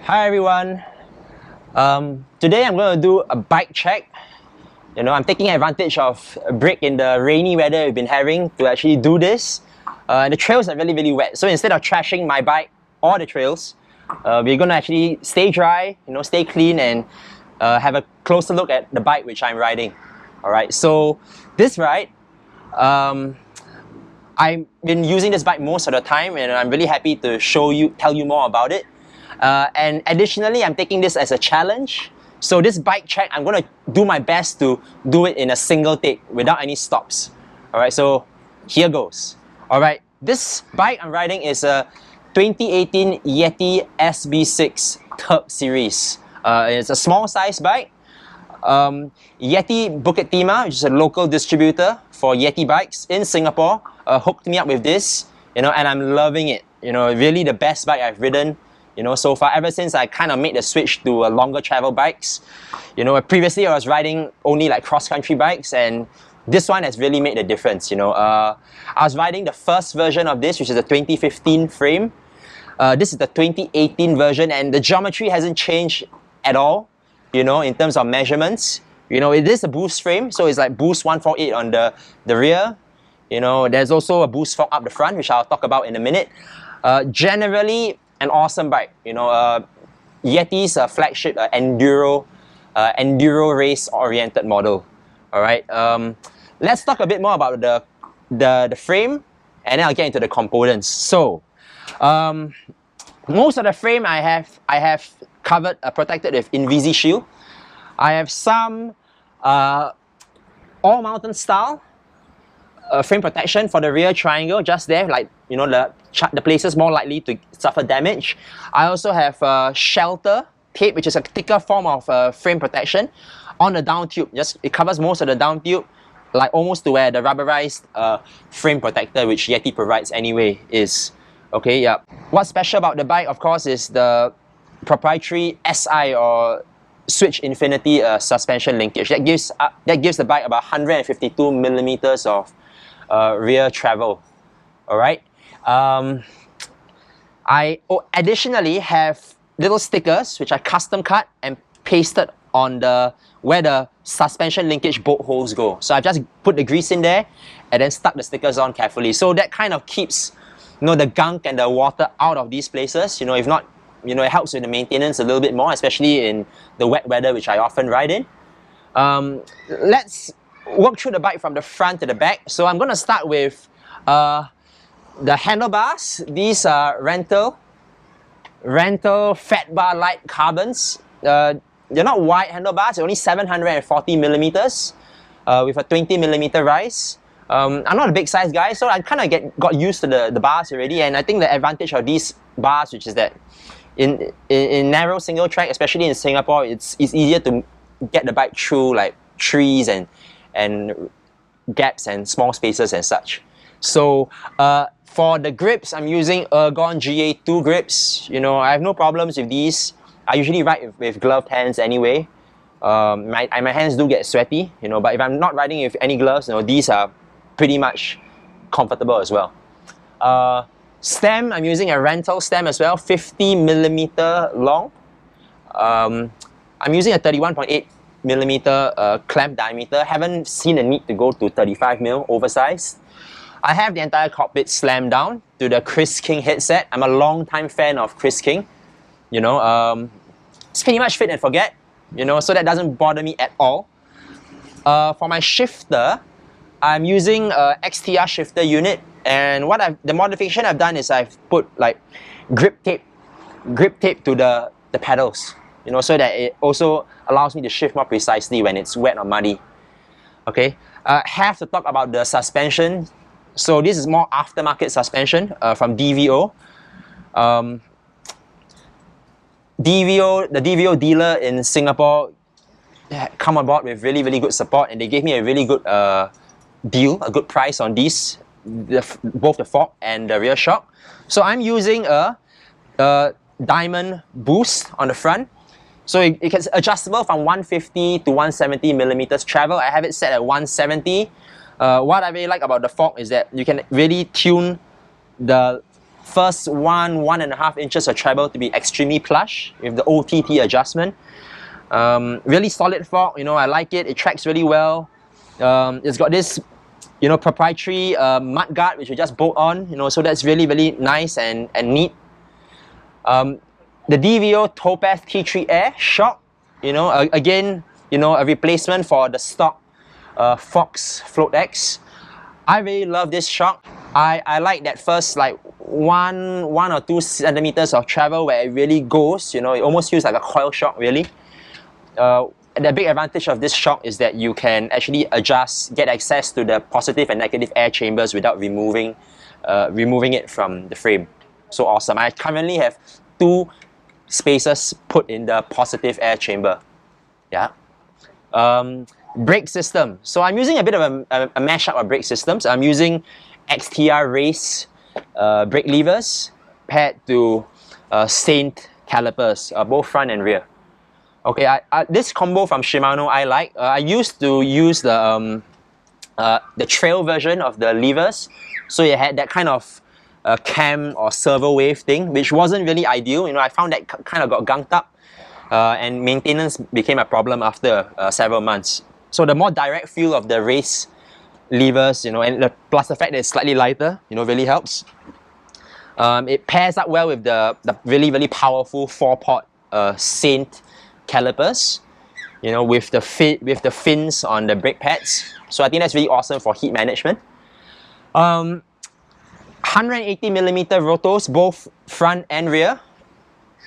Hi everyone. Today I'm going to do a bike check. I'm taking advantage of a break in the rainy weather we've been having to actually do this. And the trails are really wet. So instead of trashing my bike or the trails, we're going to actually stay dry, stay clean, and have a closer look at the bike which I'm riding. Alright, so this ride, I've been using this bike most of the time, and I'm really happy to tell you more about it. And additionally, I'm taking this as a challenge. So this bike check, I'm going to do my best to do it in a single take without any stops. Alright, so here goes. Alright, this bike I'm riding is a 2018 Yeti SB6 Turq series. It's a small size bike. Yeti Bukit Timah, which is a local distributor for Yeti bikes in Singapore, hooked me up with this, and I'm loving it. Really the best bike I've ridden, so far, ever since I kind of made the switch to longer travel bikes. Previously I was riding only like cross-country bikes, and this one has really made a difference. I was riding the first version of this, which is the 2015 frame. This is the 2018 version, and the geometry hasn't changed at all, in terms of measurements. It is a boost frame, so it's like boost 148 on the rear. There's also a boost fork up the front, which I'll talk about in a minute. Generally, an awesome bike. Yeti's flagship enduro race oriented model. All right. Let's talk a bit more about the frame, and then I'll get into the components. So, most of the frame I have covered, protected with Invisi Shield. I have some all mountain style frame protection for the rear triangle, just there, like the places more likely to suffer damage. I also have shelter tape, which is a thicker form of frame protection on the down tube. It covers most of the down tube, like almost to where the rubberized frame protector, which Yeti provides anyway, is. Okay, yeah. What's special about the bike, of course, is the proprietary SI or Switch Infinity suspension linkage. That gives the bike about 152 millimeters of rear travel. Alright. I additionally have little stickers which I custom cut and pasted on where the suspension linkage bolt holes go. So I've just put the grease in there and then stuck the stickers on carefully. So that kind of keeps the gunk and the water out of these places. If not, it helps with the maintenance a little bit more, especially in the wet weather, which I often ride in. Let's walk through the bike from the front to the back. So I'm going to start with the handlebars. These are rental fat bar light carbons. They're not wide handlebars, they're only 740 millimeters with a 20 millimeter rise. I'm not a big size guy, so I kind of got used to the bars already, and I think the advantage of these bars, which is that in narrow single track, especially in Singapore, it's easier to get the bike through like trees and gaps and small spaces and such. So for the grips, I'm using Ergon GA2 grips. I have no problems with these. I usually ride with gloved hands anyway. My hands do get sweaty, but if I'm not riding with any gloves, these are pretty much comfortable as well. Stem, I'm using a rental stem as well, 50 millimeter long. I'm using a 31.8 millimeter clamp diameter. Haven't seen a need to go to 35 mil oversized. I have the entire cockpit slammed down to the Chris King headset. I'm a long time fan of Chris King. It's pretty much fit and forget, so that doesn't bother me at all. For my shifter, I'm using a XTR shifter unit, and the modification I've done is I've put like grip tape to the pedals, so that it also allows me to shift more precisely when it's wet or muddy. Okay, have to talk about the suspension. So this is more aftermarket suspension from DVO. The DVO dealer in Singapore come aboard with really good support, and they gave me a really good deal, a good price on these, both the fork and the rear shock. So I'm using a diamond boost on the front. So it's adjustable from 150 to 170 millimeters travel. I have it set at 170. What I really like about the fork is that you can really tune the first 1.5 inches of treble to be extremely plush with the OTT adjustment. Really solid fork, you know, I like it. It tracks really well. It's got this, you know, proprietary mud guard which you just bolt on, you know, so that's really, really nice and neat. The DVO Topaz T3 Air shock, you know, again, you know, a replacement for the stock Fox Float X. I really love this shock. I like that first like one or 2 centimeters of travel where it really goes, you know, it almost feels like a coil shock really. The big advantage of this shock is that you can actually get access to the positive and negative air chambers without removing it from the frame. So awesome. I currently have 2 spaces put in the positive air chamber. Yeah. Brake system. So I'm using a bit of a mashup of brake systems. I'm using XTR Race brake levers paired to Saint calipers, both front and rear. Okay, this combo from Shimano I like. I used to use the trail version of the levers, so it had that kind of cam or servo wave thing, which wasn't really ideal. You know, I found that kind of got gunked up, and maintenance became a problem after several months. So the more direct feel of the race levers, you know, and plus the fact that it's slightly lighter, you know, really helps. It pairs up well with the really, really powerful 4-pot Saint calipers, you know, with the fins on the brake pads. So I think that's really awesome for heat management. 180mm rotos, both front and rear.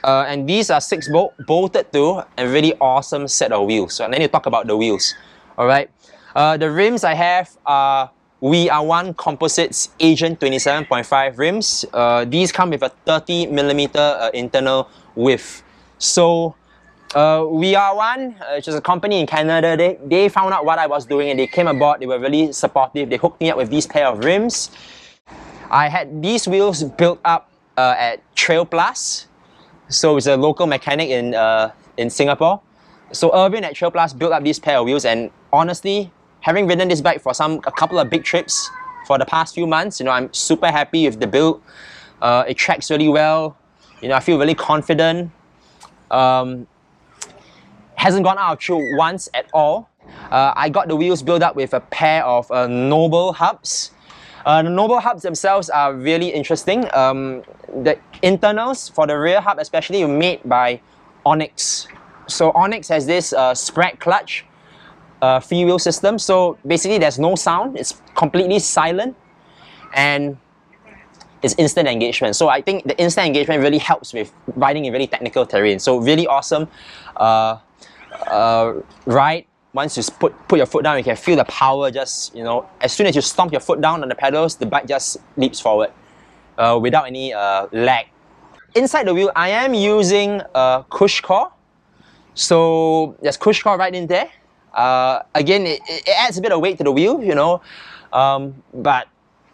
And these are 6-bolt bolted to a really awesome set of wheels. So then you talk about the wheels. Alright. The rims I have are VR1 Composites Agent 27.5 rims. These come with a 30mm internal width. So VR1, which is a company in Canada, they found out what I was doing and they came aboard. They were really supportive. They hooked me up with these pair of rims. I had these wheels built up at Trail Plus. So it's a local mechanic in Singapore. So Irvin at Trail Plus built up these pair of wheels, and honestly, having ridden this bike for a couple of big trips for the past few months, you know, I'm super happy with the build. It tracks really well. You know, I feel really confident. Hasn't gone out of tune once at all. I got the wheels built up with a pair of Noble hubs. The Noble hubs themselves are really interesting. The internals for the rear hub especially are made by Onyx. So Onyx has this spread clutch freewheel system. So basically there's no sound, it's completely silent, and it's instant engagement. So I think the instant engagement really helps with riding in really technical terrain. So really awesome ride. Once you put your foot down, you can feel the power just, you know, as soon as you stomp your foot down on the pedals, the bike just leaps forward without any lag. Inside the wheel, I am using cush core. So there's cush core right in there. Again, it adds a bit of weight to the wheel, you know, but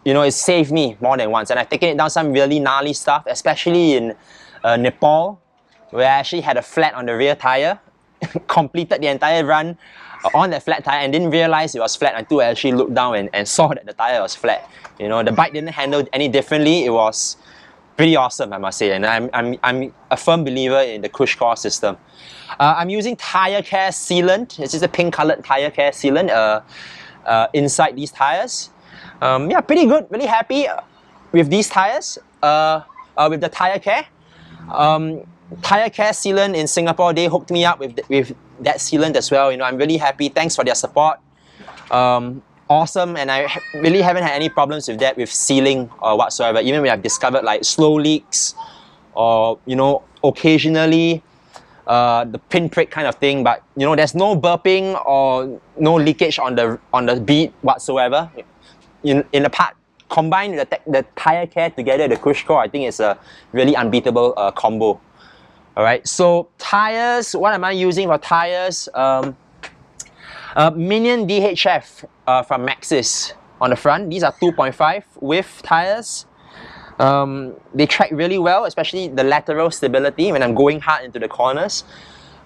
you know, it saved me more than once, and I've taken it down some really gnarly stuff, especially in Nepal, where I actually had a flat on the rear tire. Completed the entire run on that flat tire and didn't realize it was flat until I actually looked down and saw that the tire was flat. You know, the bike didn't handle any differently. It was pretty awesome, I must say, and I'm a firm believer in the cush core system. I'm using tire care sealant. It's just a pink colored tire care sealant inside these tires. Yeah, pretty good. Really happy with these tires. With the tire care. Tire care sealant in Singapore, they hooked me up with that sealant as well. You know, I'm really happy. Thanks for their support. Awesome, and I really haven't had any problems with that, with sealing or whatsoever. Even when I've discovered like slow leaks or, you know, occasionally the pinprick kind of thing, but you know, there's no burping or no leakage on the bead whatsoever. In the part combined with the tire care together, the cush core, I think it's a really unbeatable combo. Alright, so tires, what am I using for tires? Minion DHF from Maxxis on the front. These are 2.5 width tires. They track really well, especially the lateral stability when I'm going hard into the corners.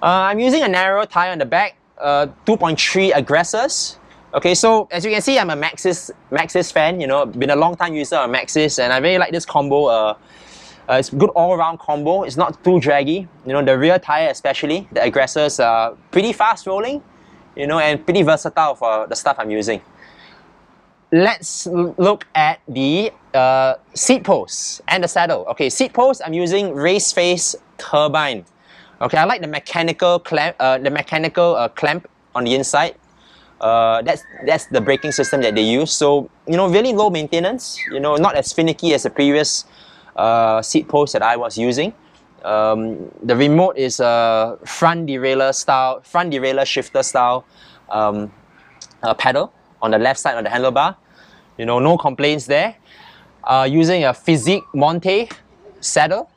I'm using a narrow tire on the back, 2.3 aggressors Okay, so as you can see, I'm a Maxxis fan. You know, been a long time user of Maxxis, and I really like this combo. It's good all-around combo. It's not too draggy. You know, the rear tire especially, the aggressors are pretty fast rolling, you know, and pretty versatile for the stuff I'm using. Let's look at the seat posts and the saddle. Okay, seat posts, I'm using race face turbine. Okay, I like the mechanical clamp, clamp on the inside. That's the braking system that they use. So, you know, really low maintenance. You know, not as finicky as the previous seat post that I was using. The remote is a front derailleur shifter style pedal on the left side of the handlebar. You know, no complaints there. Using a Physique Monte saddle,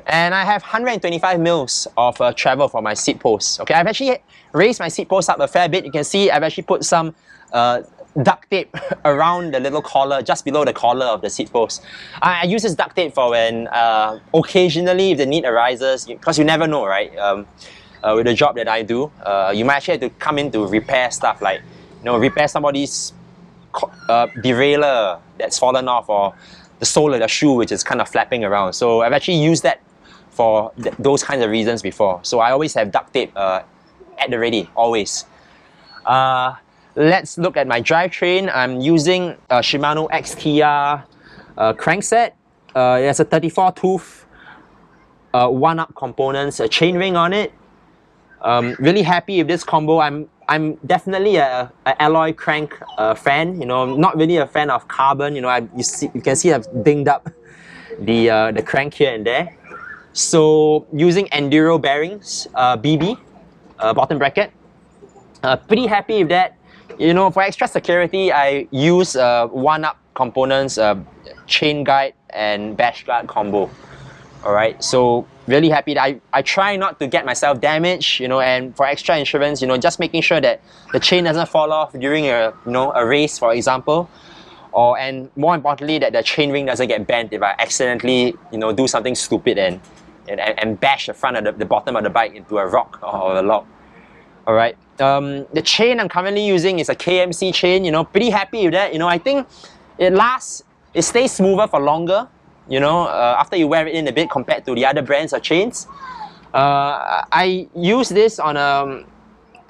and I have 125 mils of travel for my seat posts. Okay, I've actually raised my seat post up a fair bit. You can see I've actually put some duct tape around the little collar, just below the collar of the seat post. I use this duct tape for when occasionally if the need arises, because you never know, right? With the job that I do, you might actually have to come in to repair stuff like, you know, repair somebody's derailleur that's fallen off, or the sole of the shoe which is kind of flapping around. So I've actually used that for those kinds of reasons before. So I always have duct tape at the ready, always. Let's look at my drivetrain. I'm using a Shimano XTR crankset. It has a 34 tooth, one-up components, a chainring on it. Really happy with this combo. I'm definitely a alloy crank fan. You know, not really a fan of carbon. You know, you can see I've dinged up the crank here and there. So using enduro bearings, BB, bottom bracket. Pretty happy with that. You know, for extra security, I use one-up components, chain guide and bash guard combo. Alright, so really happy that I try not to get myself damaged, you know, and for extra insurance, you know, just making sure that the chain doesn't fall off during a race, for example, and more importantly that the chain ring doesn't get bent if I accidentally, you know, do something stupid and bash the front of the bottom of the bike into a rock or a log. Alright, the chain I'm currently using is a KMC chain. You know, pretty happy with that. You know, I think it stays smoother for longer, you know, after you wear it in a bit compared to the other brands or chains. I use this on a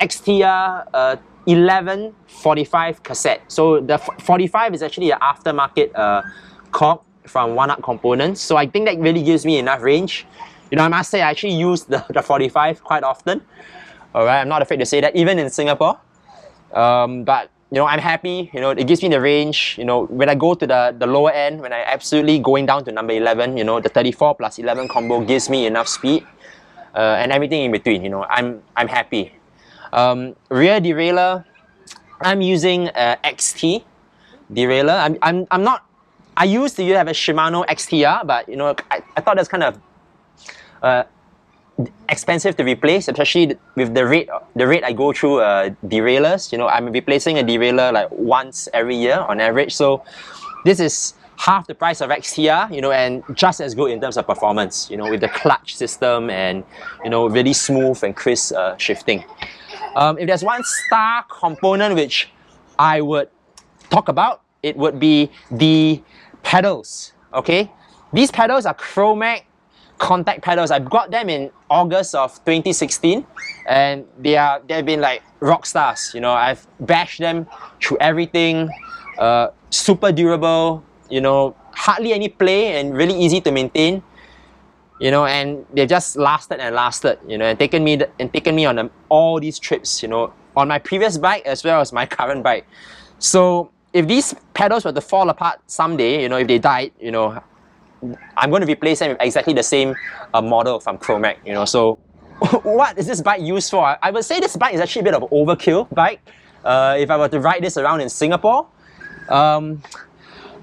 XTR 1145 cassette. So the 45 is actually an aftermarket cork from one-up components. So I think that really gives me enough range. You know, I must say I actually use the 45 quite often. Alright, I'm not afraid to say that, even in Singapore. But you know, I'm happy. You know, it gives me the range. You know, when I go to the lower end, when I absolutely going down to number 11, you know, the 34 plus 11 combo gives me enough speed, and everything in between. You know, I'm happy. Rear derailleur, I'm using XT derailleur. I'm not. I used to have a Shimano XTR, but you know, I thought that's kind of expensive to replace, especially with the rate I go through derailleurs. You know, I'm replacing a derailleur like once every year on average. So this is half the price of XTR, you know, and just as good in terms of performance, you know, with the clutch system and, you know, really smooth and crisp shifting. If there's one star component which I would talk about, it would be the pedals. Okay, these pedals are Chromac contact pedals. I got them in August of 2016, and they've been like rock stars. You know, I've bashed them through everything. Super durable. You know, hardly any play and really easy to maintain. You know, and they've just lasted and lasted. You know, and taken me on all these trips. You know, on my previous bike as well as my current bike. So if these pedals were to fall apart someday, you know, if they died, you know, I'm going to replace them with exactly the same model from Chromac, you know. So what is this bike used for? I would say this bike is actually a bit of an overkill bike. If I were to ride this around in Singapore,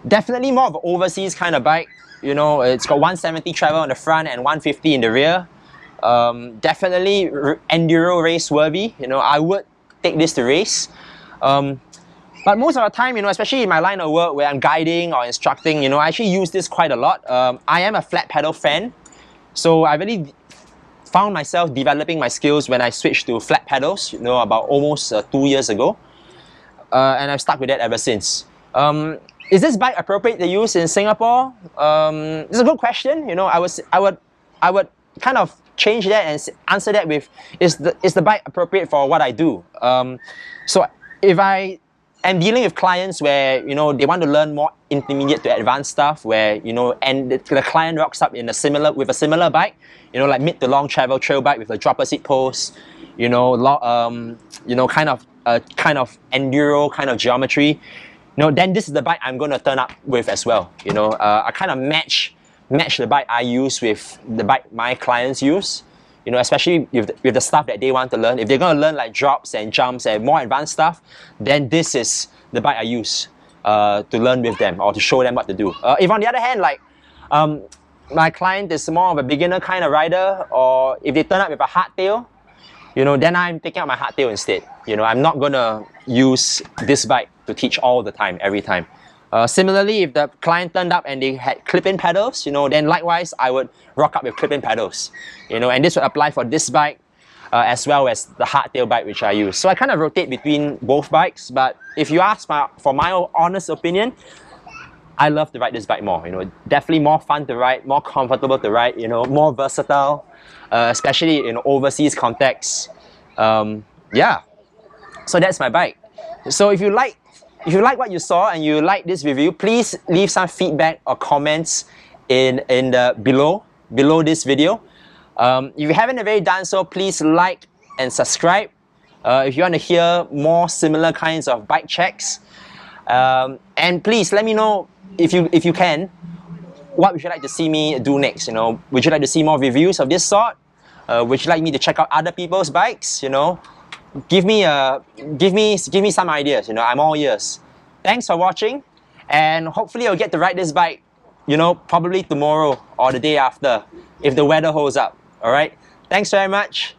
definitely more of an overseas kind of bike. You know, it's got 170 travel on the front and 150 in the rear. Definitely enduro race worthy. You know, I would take this to race. But most of the time, you know, especially in my line of work where I'm guiding or instructing, you know, I actually use this quite a lot. I am a flat pedal fan, so I really found myself developing my skills when I switched to flat pedals, you know, about almost 2 years ago. and I've stuck with that ever since. Is this bike appropriate to use in Singapore? It's a good question. You know, I would kind of change that and answer that with, is the bike appropriate for what I do? So if I am dealing with clients where, you know, they want to learn more intermediate to advanced stuff, where, you know, and the client rocks up with a similar bike, you know, like mid to long travel trail bike with a dropper seat post, you know, kind of enduro kind of geometry, you know, then this is the bike I'm going to turn up with as well. You know, I kind of match the bike I use with the bike my clients use. You know, especially with the stuff that they want to learn. If they're going to learn like drops and jumps and more advanced stuff, then this is the bike I use to learn with them or to show them what to do. If on the other hand, like my client is more of a beginner kind of rider, or if they turn up with a hardtail, you know, then I'm taking out my hardtail instead. You know, I'm not going to use this bike to teach all the time, every time. Similarly, if the client turned up and they had clip-in pedals, you know, then likewise I would rock up with clip-in pedals, you know, and this would apply for this bike as well as the hardtail bike which I use. So I kind of rotate between both bikes, but if you ask for my honest opinion, I love to ride this bike more. You know, definitely more fun to ride, more comfortable to ride, you know, more versatile, especially in overseas contexts. Yeah, so that's my bike. So if you like what you saw and you like this review, please leave some feedback or comments in the below this video. If you haven't already done so, please like and subscribe. If you want to hear more similar kinds of bike checks, and please let me know if you can, what would you like to see me do next? You know, would you like to see more reviews of this sort? Would you like me to check out other people's bikes? You know, give me some ideas. You know, I'm all ears. Thanks for watching, and hopefully I'll get to ride this bike, you know, probably tomorrow or the day after if the weather holds up. All right, thanks very much.